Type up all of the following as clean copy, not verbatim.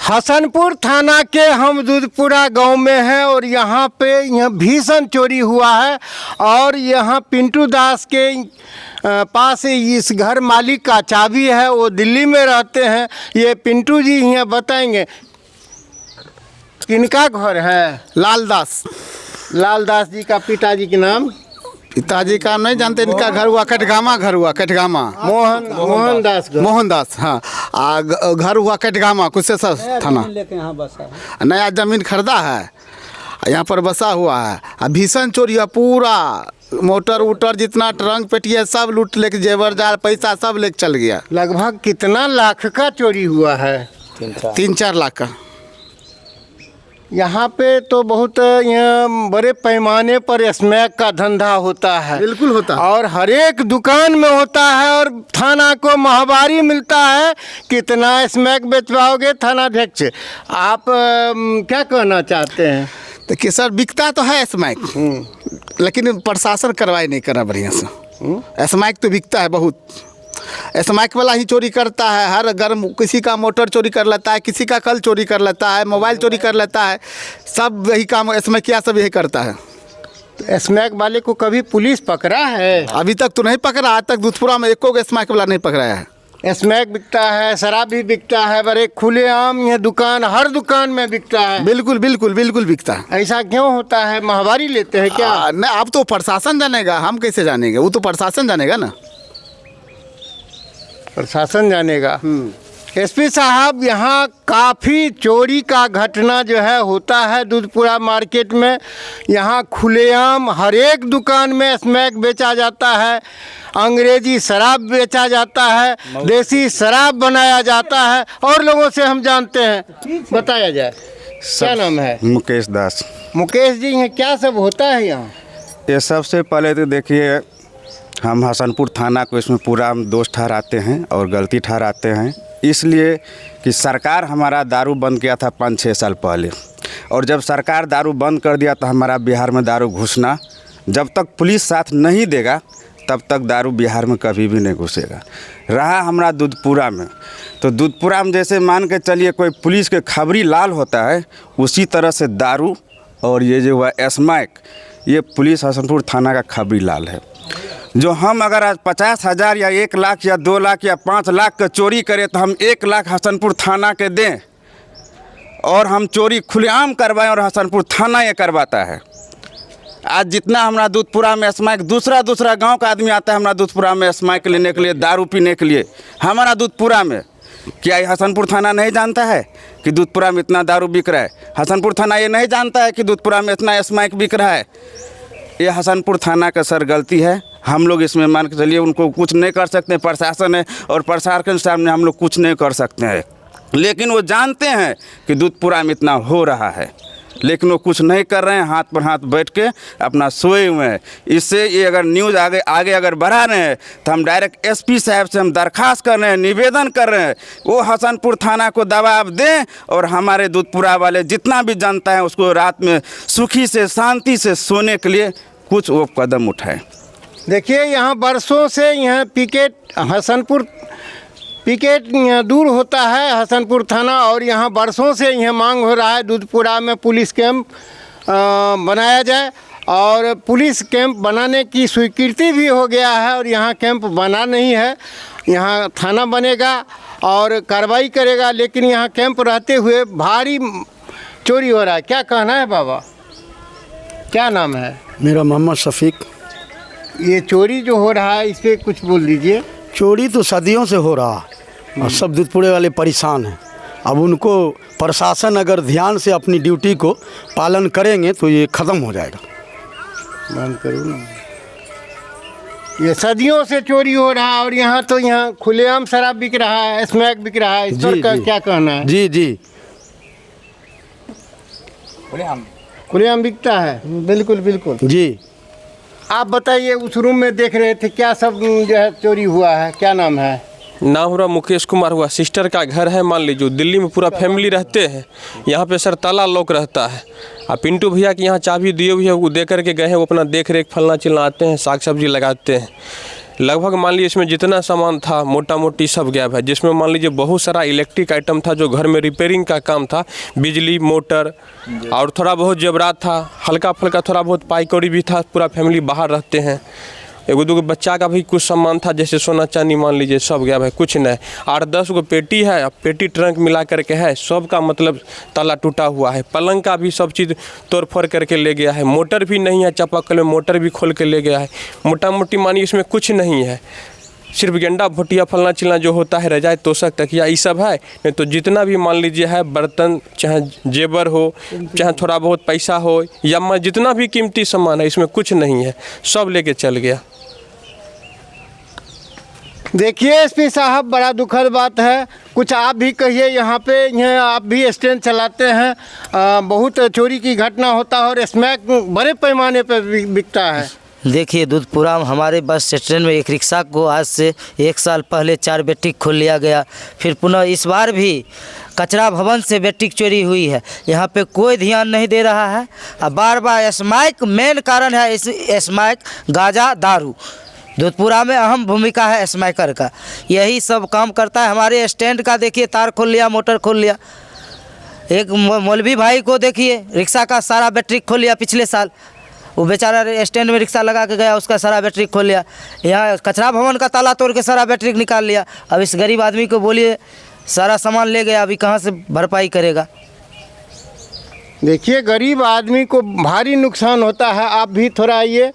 हसनपुर थाना के हम दूधपुरा गांव में हैं और यहाँ पे भीषण चोरी हुआ है। और यहाँ पिंटू दास के पास इस घर मालिक का चाबी है, वो दिल्ली में रहते हैं। ये पिंटू जी यहाँ बताएंगे किनका घर है। लाल दास जी का पिताजी के नाम, पिताजी का नहीं जानते, इनका घर हुआ कटगामा मोहन दास। हाँ, घर हुआ कटगामा कुशेश्वर थाना। नया जमीन खरीदा है, यहाँ पर बसा हुआ है। भीषण चोरी है, पूरा मोटर वोटर जितना ट्रंक पेटी है सब लूट लेके, जेवर जार पैसा सब लेके चल गया। लगभग कितना लाख का चोरी हुआ है? 3-4 लाख का। यहाँ पे तो बहुत यहाँ बड़े पैमाने पर स्मैक का धंधा होता है। बिल्कुल होता है, और हर एक दुकान में होता है और थाना को माहवारी मिलता है। कितना स्मैक बेचवाओगे थानाध्यक्ष? आप क्या कहना चाहते हैं? देखिए सर, बिकता तो है स्मैक, लेकिन प्रशासन कार्रवाई नहीं कर रहा बढ़िया से। स्मैक तो बिकता है बहुत, स्मैक वाला ही चोरी करता है। हर घर किसी का मोटर चोरी कर लेता है, किसी का कल चोरी कर लेता है, मोबाइल चोरी कर लेता है, सब यही काम स्मैकिया सब यही करता है। तो स्मैक वाले को कभी पुलिस पकड़ा है? अभी तक तो नहीं पकड़ा, आज तक दूधपुरा में एको स्मैक वाला नहीं पकड़ाया है। स्मैक बिकता है, शराब भी बिकता है, बड़े खुलेआम ये दुकान, हर दुकान में बिकता है। बिल्कुल बिल्कुल बिल्कुल बिकता है। ऐसा क्यों होता है? माहवारी लेते हैं क्या? नहीं, अब तो प्रशासन जानेगा, हम कैसे जानेंगे? वो तो प्रशासन जानेगा ना। प्रशासन जानेगा। एसपी साहब, यहाँ काफ़ी चोरी का घटना जो है होता है दूधपुरा मार्केट में। यहाँ खुलेआम हर एक दुकान में स्मैक बेचा जाता है, अंग्रेजी शराब बेचा जाता है, देसी शराब बनाया जाता है। और लोगों से हम जानते हैं, बताया जाए क्या नाम है? मुकेश दास। मुकेश जी, यहाँ क्या सब होता है? यहाँ ये सबसे पहले तो देखिए, हम हसनपुर थाना को इसमें पूरा हम दोष ठहराते हैं और गलती ठहराते हैं, इसलिए कि सरकार हमारा दारू बंद किया था 5-6 साल पहले। और जब सरकार दारू बंद कर दिया तो हमारा बिहार में दारू घुसना, जब तक पुलिस साथ नहीं देगा तब तक दारू बिहार में कभी भी नहीं घुसेगा। रहा हमारा दूधपुरा में, तो दूधपुरा में जैसे मान के चलिए कोई पुलिस के खबरी लाल होता है, उसी तरह से दारू और ये जो हुआ स्मैक, ये पुलिस हसनपुर थाना का खबरी लाल है। जो हम अगर आज 50,000 या 1 लाख या 2 लाख या 5 लाख का चोरी करें तो हम 1 लाख हसनपुर थाना के दें, और हम चोरी खुलेआम करवाएं और हसनपुर थाना ये करवाता है। आज जितना हमारा दूधपुरा में स्मैक, दूसरा गांव का आदमी आता है हमारा दूधपुरा में स्मैक लेने के लिए, दारू पीने के लिए, हमारा दूधपुरा में। क्या ये हसनपुर थाना नहीं जानता है कि दूधपुरा में इतना दारू बिक रहा है? हसनपुर थाना ये नहीं जानता है कि दूधपुरा में इतना स्मैक बिक रहा है? ये हसनपुर थाना का सर गलती है। हम लोग इसमें मान के चलिए उनको कुछ नहीं कर सकते, प्रशासन है और प्रशासन के सामने हम लोग कुछ नहीं कर सकते हैं। लेकिन वो जानते हैं कि दूधपुरा में इतना हो रहा है, लेकिन वो कुछ नहीं कर रहे हैं, हाथ पर हाथ बैठ के अपना सोए हुए हैं। इससे ये अगर न्यूज़ आगे अगर बढ़ा रहे हैं तो हम डायरेक्ट एसपी साहब से हम दरख्वास्त कर रहे हैं, निवेदन कर रहे हैं, वो हसनपुर थाना को दबाव दें और हमारे दूधपुरा वाले जितना भी जनता है उसको रात में सुखी से शांति से सोने के लिए कुछ वो कदम उठाएं। देखिए, यहाँ बरसों से यहाँ पिकेट दूर होता है हसनपुर थाना, और यहाँ बरसों से यह मांग हो रहा है दूधपुरा में पुलिस कैंप बनाया जाए। और पुलिस कैंप बनाने की स्वीकृति भी हो गया है, और यहाँ कैंप बना नहीं है। यहाँ थाना बनेगा और कार्रवाई करेगा, लेकिन यहाँ कैंप रहते हुए भारी चोरी हो रहा है। क्या कहना है बाबा? क्या नाम है? मेरा मोहम्मद शफीक। ये चोरी जो हो रहा है इस पर कुछ बोल दीजिए। चोरी तो सदियों से हो रहा और सब दूधपुरे वाले परेशान हैं। अब उनको प्रशासन अगर ध्यान से अपनी ड्यूटी को पालन करेंगे तो ये ख़त्म हो जाएगा। बंद करो ना, ये सदियों से चोरी हो रहा है। और यहाँ तो यहाँ खुलेआम शराब बिक रहा है, स्मैक बिक रहा है। इस पर क्या कहना है? जी खुलेआम बिकता है। बिल्कुल जी। आप बताइए, उस रूम में देख रहे थे, क्या सब जो है चोरी हुआ है? क्या नाम है? नाम हुआ मुकेश कुमार हुआ। सिस्टर का घर है, मान लीजिए दिल्ली में पूरा फैमिली रहते हैं। यहाँ पे सर ताला लॉक रहता है। और पिंटू भैया के यहाँ चाबी दिए हुई है, वो दे करके गए हैं, वो अपना देख रेख फलना चिलना आते हैं, साग सब्जी लगाते हैं। लगभग मान लीजिए इसमें जितना सामान था मोटा मोटी सब गायब है, जिसमें मान लीजिए बहुत सारा इलेक्ट्रिक आइटम था जो घर में रिपेयरिंग का काम था, बिजली मोटर और थोड़ा बहुत जेवरात था, हल्का फुल्का थोड़ा बहुत पाई कौड़ी भी था। पूरा फैमिली बाहर रहते हैं। एगो दूगो बच्चा का भी कुछ सामान था जैसे सोना चांदी मान लीजिए सब गया भाई, कुछ नहीं। 8-10 गो पेटी है, अब पेटी ट्रंक मिला करके है, सब का मतलब ताला टूटा हुआ है। पलंग का भी सब चीज़ तोड़ फोड़ करके ले गया है। मोटर भी नहीं है, चापाकल में मोटर भी खोल के ले गया है। मोटा मोटी मानिए इसमें कुछ नहीं है, सिर्फ गेंडा भुटिया फलना चिलना जो होता है, रजाई तोशक तकिया ये सब है। नहीं तो जितना भी मान लीजिए है बर्तन, चाहे जेवर हो, चाहे थोड़ा बहुत पैसा हो, या जितना भी कीमती सामान है इसमें कुछ नहीं है, सब लेके चल गया। देखिए एसपी साहब, बड़ा दुखद बात है। कुछ आप भी कहिए, यहाँ पे आप भी स्टैंड चलाते हैं, बहुत चोरी की घटना होता है और स्मैक बड़े पैमाने पर बिकता है। देखिए दूधपुरा में हमारे बस स्टैंड में एक रिक्शा को आज से 1 साल पहले 4 बैटरी खोल लिया गया। फिर पुनः इस बार भी कचरा भवन से बैटरी चोरी हुई है। यहाँ पे कोई ध्यान नहीं दे रहा है। अब बार बार स्मैक मेन कारण है। इस स्मैक, गांजा, दारू दूधपुरा में अहम भूमिका है स्मैकर का, यही सब काम करता है। हमारे स्टैंड का देखिए तार खोल लिया, मोटर खोल लिया। एक मौलवी भाई को देखिए रिक्शा का सारा बैटरी खोल लिया पिछले साल। वो बेचारा स्टैंड में रिक्शा लगा के गया, उसका सारा बैटरी खोल लिया। यहाँ कचरा भवन का ताला तोड़ के सारा बैटरी निकाल लिया। अब इस गरीब आदमी को बोलिए सारा सामान ले गया, अभी कहाँ से भरपाई करेगा। देखिए गरीब आदमी को भारी नुकसान होता है। आप भी थोड़ा ये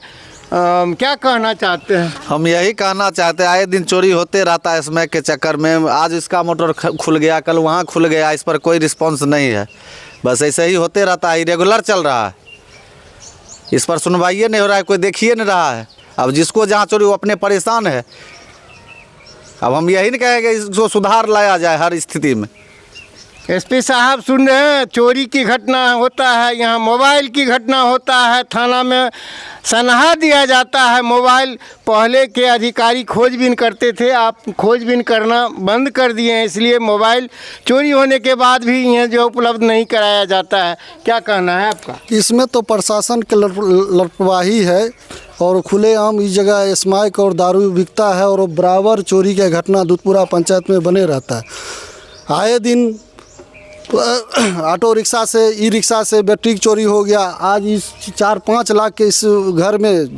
क्या कहना चाहते हैं? हम यही कहना चाहते हैं, आए दिन चोरी होते रहता है स्मैक के चक्कर में। आज इसका मोटर खुल गया, कल वहाँ खुल गया, इस पर कोई रिस्पांस नहीं है। बस ऐसे ही होते रहता है, रेगुलर चल रहा है। इस पर सुनवाई नहीं हो रहा है, कोई देखिए नहीं रहा है। अब जिसको जहाँ चोरी वो अपने परेशान है। अब हम यही नहीं कहेंगे इसको सुधार लाया जाए हर स्थिति में। एसपी साहब सुन रहे हैं, चोरी की घटना होता है, यहाँ मोबाइल की घटना होता है। थाना में सनहा दिया जाता है मोबाइल। पहले के अधिकारी खोजबीन करते थे, आप खोजबीन करना बंद कर दिए हैं, इसलिए मोबाइल चोरी होने के बाद भी यहाँ जो उपलब्ध नहीं कराया जाता है। क्या कहना है आपका? इसमें तो प्रशासन की लापरवाही है और खुलेआम इस जगह स्मैक और दारू बिकता है और बराबर चोरी की घटना दूधपुरा पंचायत में बने रहता है। आए दिन ऑटो रिक्शा से, ई रिक्शा से बैटरी चोरी हो गया। आज इस 4-5 लाख के इस घर में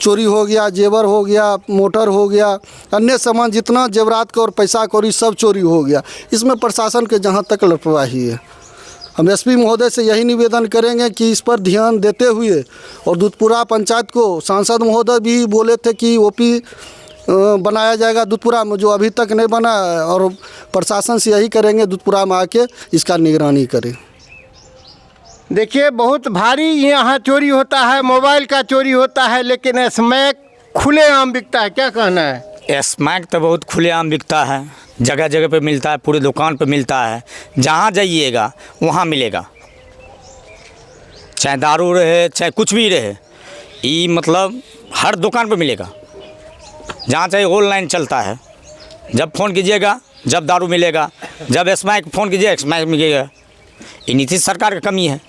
चोरी हो गया, जेवर हो गया, मोटर हो गया, अन्य सामान जितना जेवरात का और पैसा कौड़ी सब चोरी हो गया। इसमें प्रशासन के जहाँ तक लापरवाही है, हम एसपी महोदय से यही निवेदन करेंगे कि इस पर ध्यान देते हुए, और दूधपुरा पंचायत को सांसद महोदय भी बोले थे कि ओपी बनाया जाएगा दूधपुरा में, जो अभी तक नहीं बना है। और प्रशासन से यही करेंगे दूधपुरा में आके इसका निगरानी करें। देखिए बहुत भारी यहाँ चोरी होता है, मोबाइल का चोरी होता है, लेकिन स्मैक खुलेआम बिकता है। क्या कहना है? स्मैक तो बहुत खुलेआम बिकता है, जगह जगह पे मिलता है, पूरी दुकान पे मिलता है। जहाँ जाइएगा वहाँ मिलेगा, चाहे दारू रहे चाहे कुछ भी रहे, ये मतलब हर दुकान पे मिलेगा। जहाँ चाहे ऑनलाइन चलता है, जब फ़ोन कीजिएगा जब दारू मिलेगा, जब स्मैक फ़ोन कीजिए स्मैक मिलेगा। ये नीतीश सरकार की कमी है।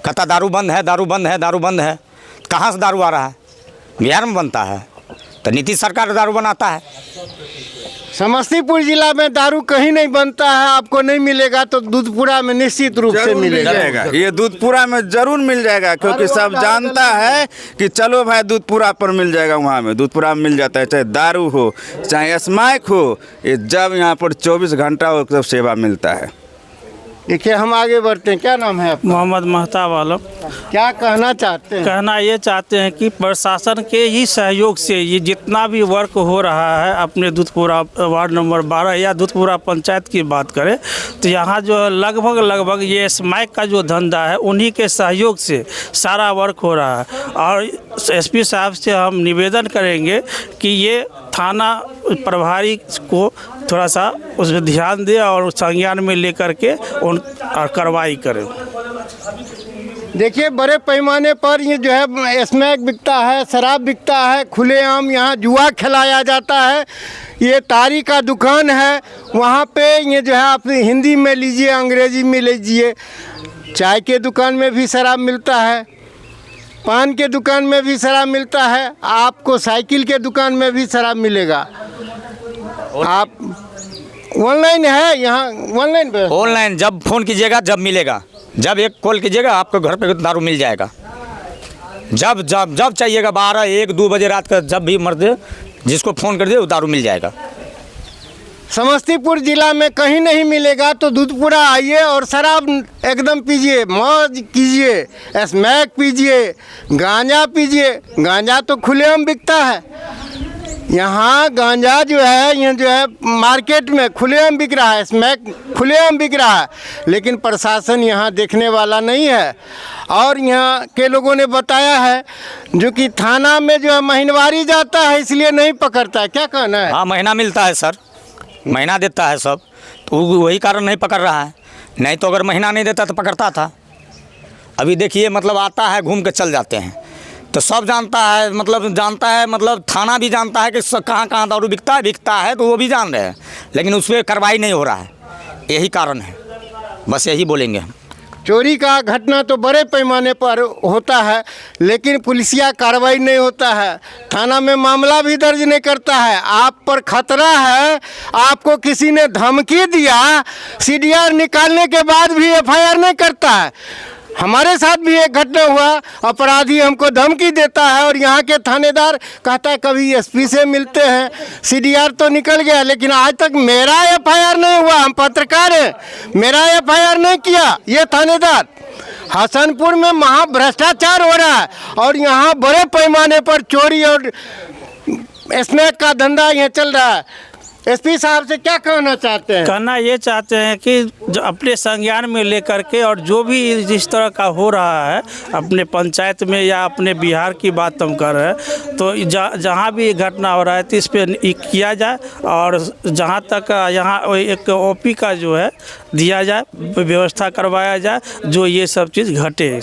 कहता दारू बंद है, दारू बंद है, दारू बंद है। कहाँ से दारू आ रहा है? बिहार में बनता है, तो नीतीश सरकार दारू बनाता है। समस्तीपुर जिला में दारू कहीं नहीं बनता है, आपको नहीं मिलेगा तो दूधपुरा में निश्चित रूप से मिलेगा। ये दूधपुरा में जरूर मिल जाएगा, क्योंकि सब जानता है कि चलो भाई दूधपुरा पर मिल जाएगा। वहाँ में दूधपुरा में मिल जाता है, चाहे दारू हो चाहे स्मैक हो। ये जब यहाँ पर 24 घंटा हो तब सेवा मिलता है। देखिए हम आगे बढ़ते हैं। क्या नाम है आपका? मोहम्मद महताब आलम। क्या कहना चाहते हैं? कहना ये चाहते हैं कि प्रशासन के ही सहयोग से ये जितना भी वर्क हो रहा है अपने दूधपुरा वार्ड नंबर 12 या दूधपुरा पंचायत की बात करें तो यहाँ जो है लगभग ये स्मैक का जो धंधा है उन्हीं के सहयोग से सारा वर्क हो रहा है। और एसपी साहब से हम निवेदन करेंगे कि ये थाना प्रभारी को थोड़ा सा उस पर ध्यान दे और संज्ञान में लेकर के उन कार्रवाई करें। देखिए बड़े पैमाने पर ये जो है स्मैक बिकता है, शराब बिकता है, खुलेआम यहाँ जुआ खिलाया जाता है। ये तारी का दुकान है, वहाँ पे ये जो है आप हिंदी में लीजिए, अंग्रेजी में लीजिए। चाय के दुकान में भी शराब मिलता है। पान के दुकान में भी शराब मिलता है, आपको साइकिल के दुकान में भी शराब मिलेगा। आप ऑनलाइन है यहाँ, ऑनलाइन पे ऑनलाइन जब फ़ोन कीजिएगा जब मिलेगा, जब एक कॉल कीजिएगा आपको घर पे दारू मिल जाएगा। जब जब जब चाहिएगा 12, 1, 2 बजे रात का जब भी मर्द जिसको फ़ोन कर दे वो दारू मिल जाएगा। समस्तीपुर जिला में कहीं नहीं मिलेगा तो दूधपुरा आइए और शराब एकदम पीजिए, मौज कीजिए, स्मैक पीजिए, गांजा पीजिए। गांजा तो खुलेआम बिकता है यहाँ। गांजा जो है ये जो है मार्केट में खुलेआम बिक रहा है, स्मैक खुलेआम बिक रहा है, लेकिन प्रशासन यहाँ देखने वाला नहीं है। और यहाँ के लोगों ने बताया है जो कि थाना में जो है महीनवारी जाता है इसलिए नहीं पकड़ता है। क्या कहना है? हाँ, महीना मिलता है सर, महीना देता है सब, तो वही कारण नहीं पकड़ रहा है। नहीं तो अगर महीना नहीं देता तो पकड़ता था। अभी देखिए मतलब आता है घूम के चल जाते हैं, तो सब जानता है, मतलब जानता है, मतलब थाना भी जानता है कि कहाँ कहाँ दारू बिकता है तो वो भी जान रहे हैं, लेकिन उस पर कार्रवाई नहीं हो रहा है। यही कारण है, बस यही बोलेंगे हम। चोरी का घटना तो बड़े पैमाने पर होता है, लेकिन पुलिसिया कार्रवाई नहीं होता है, थाना में मामला भी दर्ज नहीं करता है। आप पर खतरा है, आपको किसी ने धमकी दिया, CDR निकालने के बाद भी FIR नहीं करता है। हमारे साथ भी एक घटना हुआ, अपराधी हमको धमकी देता है और यहाँ के थानेदार कहता है कभी SP से मिलते हैं, CDR तो निकल गया, लेकिन आज तक मेरा FIR नहीं हुआ। हम पत्रकार हैं, मेरा FIR नहीं किया ये थानेदार। हसनपुर में महा भ्रष्टाचार हो रहा है और यहाँ बड़े पैमाने पर चोरी और स्नैक का धंधा यहाँ चल रहा है। SP साहब से क्या कहना चाहते हैं? कहना ये चाहते हैं कि जो अपने संज्ञान में लेकर के और जो भी जिस तरह का हो रहा है अपने पंचायत में या अपने बिहार की बात हम कर रहे हैं, तो जहाँ भी घटना हो रहा है तो इस पर किया जाए और जहाँ तक यहाँ एक OP का जो है दिया जाए, व्यवस्था करवाया जाए जो ये सब चीज़ घटे।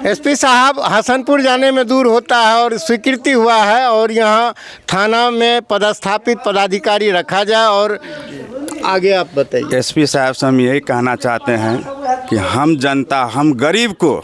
SP साहब हसनपुर जाने में दूर होता है और स्वीकृति हुआ है और यहाँ थाना में पदस्थापित पदाधिकारी रखा जाए। और आगे आप बताइए। SP साहब से हम यही कहना चाहते हैं कि हम जनता, हम गरीब को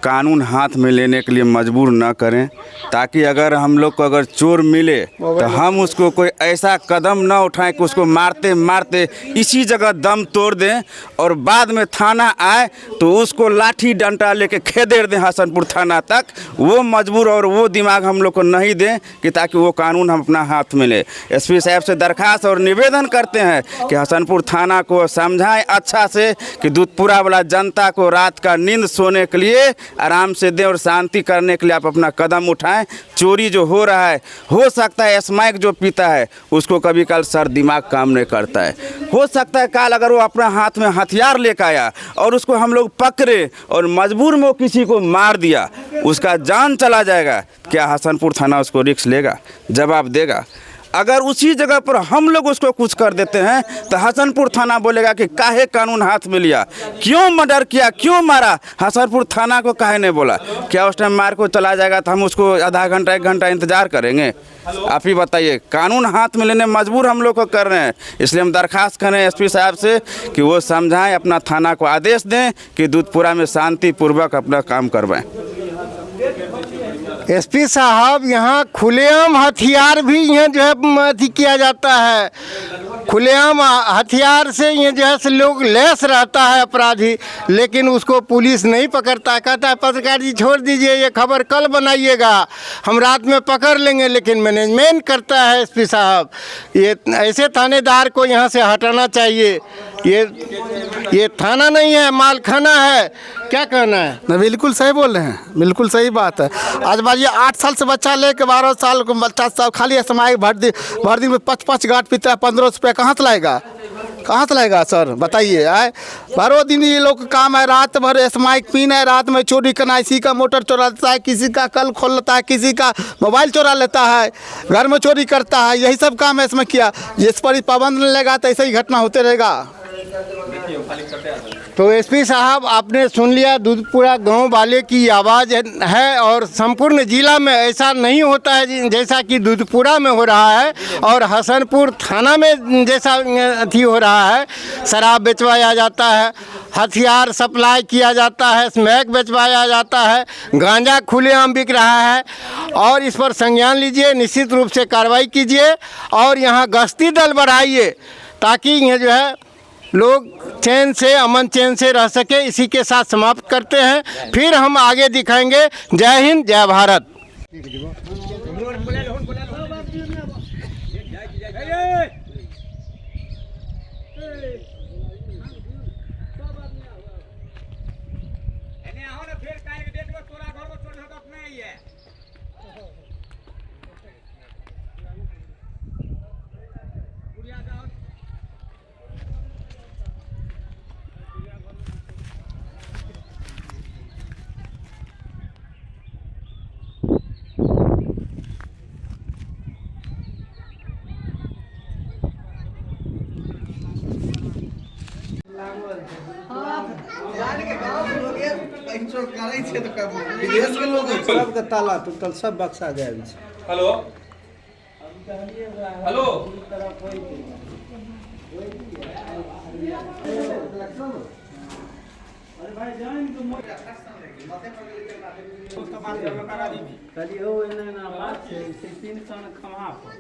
कानून हाथ में लेने के लिए मजबूर न करें, ताकि अगर हम लोग को अगर चोर मिले तो हम उसको कोई ऐसा कदम न उठाएं कि उसको मारते मारते इसी जगह दम तोड़ दें और बाद में थाना आए तो उसको लाठी डंडा लेके खेदेड़ दें हसनपुर थाना तक। वो मजबूर और वो दिमाग हम लोग को नहीं दें कि ताकि वो कानून हम अपना हाथ में लें। SP साहब से दरख्वास्त और निवेदन करते हैं कि हसनपुर थाना को समझाएं अच्छा से कि दूधपुरा वाला जनता को रात का नींद सोने के लिए आराम से दें और शांति करने के लिए आप अपना कदम उठाएं। चोरी जो हो रहा है, हो सकता है स्मैक जो पीता है उसको कभी कल सर दिमाग काम नहीं करता है, हो सकता है कल अगर वो अपना हाथ में हथियार लेकर आया और उसको हम लोग पकड़े और मजबूर में वो किसी को मार दिया, उसका जान चला जाएगा। क्या हसनपुर थाना उसको रिस्क लेगा? जवाब देगा। अगर उसी जगह पर हम लोग उसको कुछ कर देते हैं तो हसनपुर थाना बोलेगा कि काहे कानून हाथ में लिया, क्यों मर्डर किया, क्यों मारा, हसनपुर थाना को काहे नहीं बोला? क्या उस टाइम मार को चला जाएगा तो हम उसको आधा घंटा 1 घंटा इंतजार करेंगे? आप ही बताइए। कानून हाथ में लेने मजबूर हम लोग को कर रहे हैं, इसलिए हम दरख्वास्त करें SP साहब से कि वो समझाएं, अपना थाना को आदेश दें कि दूधपुरा में शांतिपूर्वक अपना काम करवाएं। SP साहब यहाँ खुलेआम हथियार भी यहाँ जो है अथी किया जाता है, खुलेआम हथियार से ये जो है लोग लैस रहता है अपराधी, लेकिन उसको पुलिस नहीं पकड़ता। कहता है पत्रकार जी छोड़ दीजिए, ये खबर कल बनाइएगा, हम रात में पकड़ लेंगे, लेकिन मैनेजमेंट करता है SP साहब। ये ऐसे थानेदार को यहाँ से हटाना चाहिए। ये थाना नहीं है, मालखाना है। क्या कहना है? नहीं, बिल्कुल सही बोल रहे हैं, बिल्कुल सही बात है। आज बात ये 8 साल से बच्चा लेके 12 साल को बच्चा सब खाली समाई भर दिन में 5 गांठ पीता है, 1500 रुपये कहाँ से लाएगा? कहाँ से लाएगा सर बताइए? आए 12 दिन ये लोग का काम है, रात भर स्माइक पीना है, रात में चोरी करना, किसी का मोटर चोरा लेता है, किसी का कल खोल लेता है, किसी का मोबाइल चोरा लेता है, घर में चोरी करता है, यही सब काम है इसमें किया। जिस पर पाबंद नहीं लगा तो ऐसे ही घटना होते रहेगा। तो एसपी साहब आपने सुन लिया, दूधपुरा गांव वाले की आवाज़ है और संपूर्ण जिला में ऐसा नहीं होता है जैसा कि दूधपुरा में हो रहा है और हसनपुर थाना में जैसा अथी हो रहा है। शराब बेचवाया जाता है, हथियार सप्लाई किया जाता है, स्मैक बेचवाया जाता है, गांजा खुलेआम बिक रहा है और इस पर संज्ञान लीजिए, निश्चित रूप से कार्रवाई कीजिए और यहाँ गश्ती दल बढ़ाइए ताकि ये जो है लोग चैन से, अमन चैन से रह सके। इसी के साथ समाप्त करते हैं, फिर हम आगे दिखाएंगे। जय हिंद, जय भारत। सबके ताला टूटल, सब बक्सा गायब छै। हेलो हेलो कहलिए हो एना एना बात छै, 3 सन खमा पर